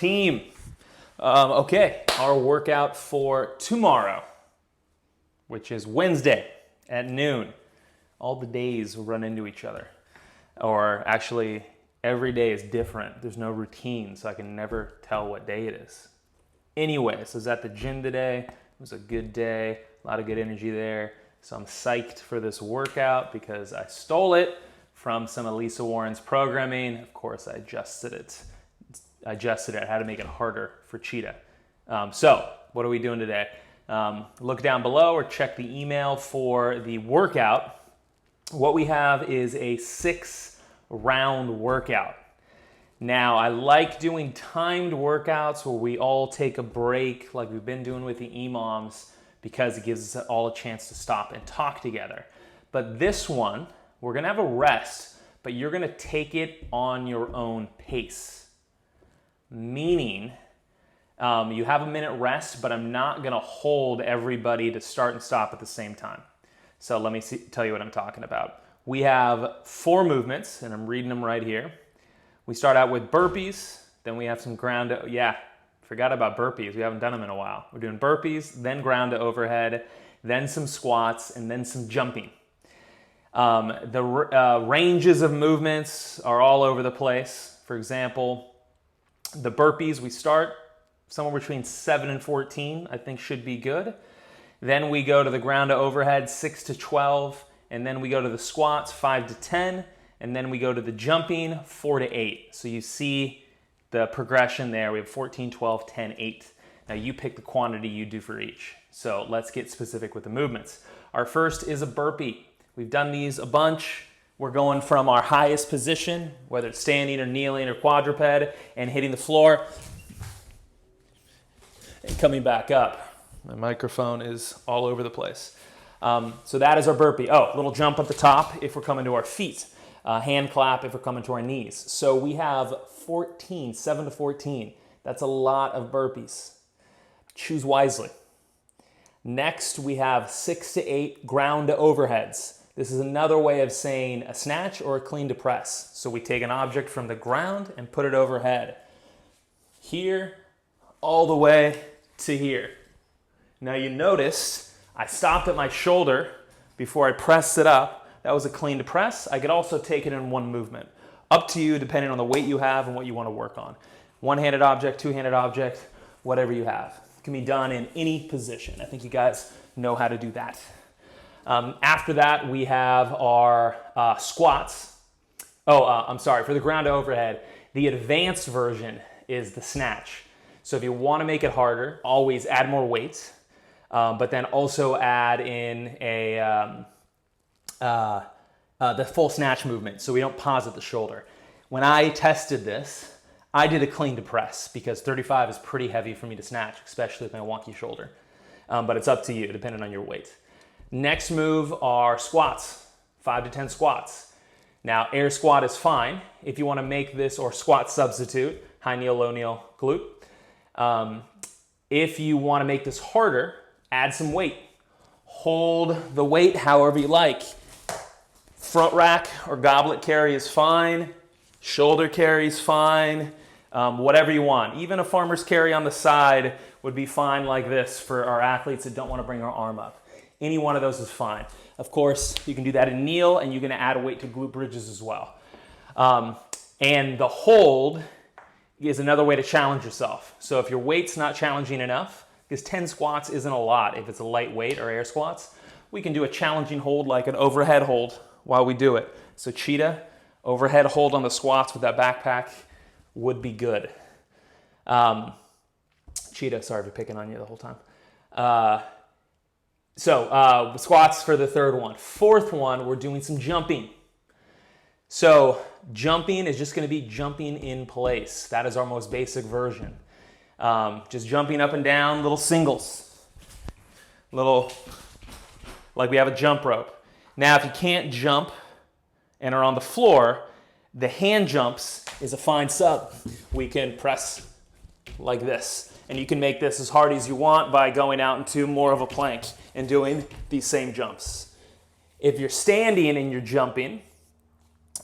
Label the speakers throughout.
Speaker 1: Team. Okay, our workout for tomorrow, which is Wednesday at noon. All the days will run into each other. Or actually, every day is different. There's no routine, so I can never tell what day it is. Anyways, I was at the gym today. It was a good day, a lot of good energy there. So I'm psyched for this workout because I stole it from some of Lisa Warren's programming. Of course, I adjusted it. I had to make it harder for Cheetah. So what are we doing today? Look down below or check the email for the workout. What we have is a 6-round workout. Now, I like doing timed workouts where we all take a break like we've been doing with the EMOMs because it gives us all a chance to stop and talk together. But this one, we're gonna have a rest, but you're gonna take it on your own pace. Meaning, you have a minute rest, but I'm not gonna hold everybody to start and stop at the same time. So let me tell you what I'm talking about. We have 4 movements, and I'm reading them right here. We start out with burpees, then we have some ground to, forgot about burpees. We haven't done them in a while. We're doing burpees, then ground to overhead, then some squats, and then some jumping. The ranges of movements are all over the place. For example, the burpees, we start somewhere between 7 and 14, I think should be good. Then we go to the ground to overhead, 6 to 12, and then we go to the squats, 5 to 10, and then we go to the jumping, 4 to 8. So you see the progression there. We have 14, 12, 10, 8. Now you pick the quantity you do for each. So let's get specific with the movements. Our first is a burpee. We've done these a bunch. We're going from our highest position, whether it's standing or kneeling or quadruped, and hitting the floor and coming back up. My microphone is all over the place. So that is our burpee. Oh, little jump at the top if we're coming to our feet. Hand clap if we're coming to our knees. So we have 7 to 14. That's a lot of burpees. Choose wisely. Next, we have 6 to 8 ground to overheads. This is another way of saying a snatch or a clean to press. So we take an object from the ground and put it overhead. Here, all the way to here. Now you notice I stopped at my shoulder before I pressed it up. That was a clean to press. I could also take it in one movement. Up to you depending on the weight you have and what you want to work on. One-handed object, two-handed object, whatever you have. It can be done in any position. I think you guys know how to do that. After that, we have our squats. For the ground to overhead, the advanced version is the snatch. So if you want to make it harder, always add more weight, but then also add in the full snatch movement so we don't pause at the shoulder. When I tested this, I did a clean to press because 35 is pretty heavy for me to snatch, especially with my wonky shoulder. But it's up to you, depending on your weight. Next move are squats, 5 to 10 squats. Now, air squat is fine. If you want to make this, or squat substitute, high kneel, low kneel, glute. If you want to make this harder, add some weight. Hold the weight however you like. Front rack or goblet carry is fine. Shoulder carry is fine. Whatever you want. Even a farmer's carry on the side would be fine like this for our athletes that don't want to bring our arm up. Any one of those is fine. Of course, you can do that in kneel, and you're going to add a weight to glute bridges as well. And the hold is another way to challenge yourself. So if your weight's not challenging enough, because 10 squats isn't a lot if it's a light weight or air squats, we can do a challenging hold like an overhead hold while we do it. So Cheetah, overhead hold on the squats with that backpack would be good. Cheetah, sorry for picking on you the whole time. Squats for the third one. Fourth one, we're doing some jumping. So jumping is just going to be jumping in place. That is our most basic version. Just jumping up and down, little singles. Like we have a jump rope. Now, if you can't jump and are on the floor, the hand jumps is a fine sub. We can press like this. And you can make this as hard as you want by going out into more of a plank and doing these same jumps. If you're standing and you're jumping,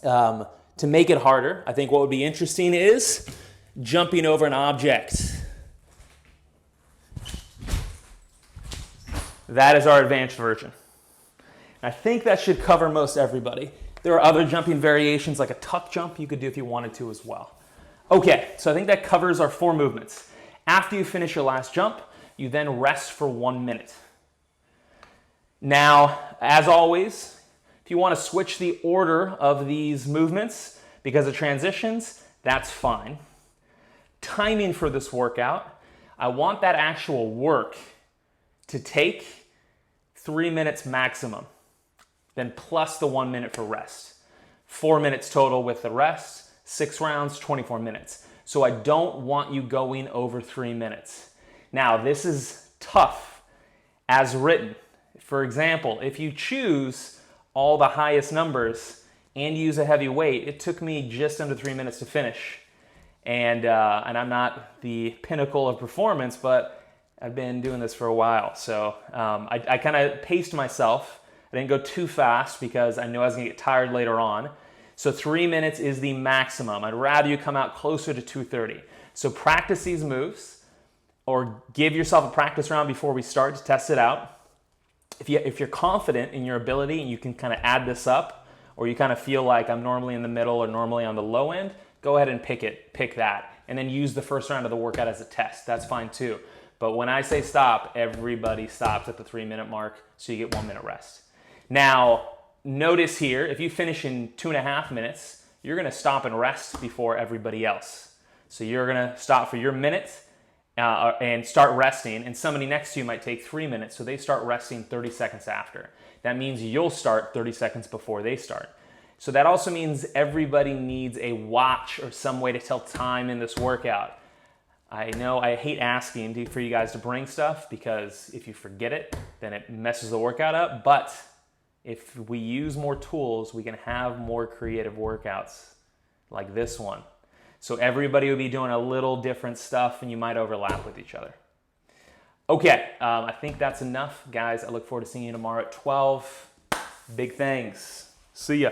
Speaker 1: to make it harder, I think what would be interesting is jumping over an object. That is our advanced version. I think that should cover most everybody. There are other jumping variations like a tuck jump you could do if you wanted to as well. Okay, so I think that covers our 4 movements. After you finish your last jump, you then rest for 1 minute. Now, as always, if you want to switch the order of these movements because of transitions, that's fine. Timing for this workout, I want that actual work to take 3 minutes maximum, then plus the 1 minute for rest. 4 minutes total with the rest, 6 rounds, 24 minutes. So I don't want you going over 3 minutes. Now, this is tough as written. For example, if you choose all the highest numbers and use a heavy weight, it took me just under 3 minutes to finish. And I'm not the pinnacle of performance, but I've been doing this for a while. So I kind of paced myself. I didn't go too fast because I knew I was gonna get tired later on. So 3 minutes is the maximum. I'd rather you come out closer to 2:30. So practice these moves or give yourself a practice round before we start to test it out. If you're confident in your ability and you can kind of add this up, or you kind of feel like I'm normally in the middle or normally on the low end, go ahead and pick that. And then use the first round of the workout as a test. That's fine too. But when I say stop, everybody stops at the 3 minute mark, so you get 1 minute rest. Now, notice here, if you finish in 2.5 minutes, you're gonna stop and rest before everybody else. So you're gonna stop for your minute and start resting, and somebody next to you might take 3 minutes, so they start resting 30 seconds after. That means you'll start 30 seconds before they start. So that also means everybody needs a watch or some way to tell time in this workout. I know I hate asking for you guys to bring stuff because if you forget it, then it messes the workout up. But if we use more tools, we can have more creative workouts like this one. So everybody will be doing a little different stuff and you might overlap with each other. Okay, I think that's enough, guys. I look forward to seeing you tomorrow at 12. Big things. See ya.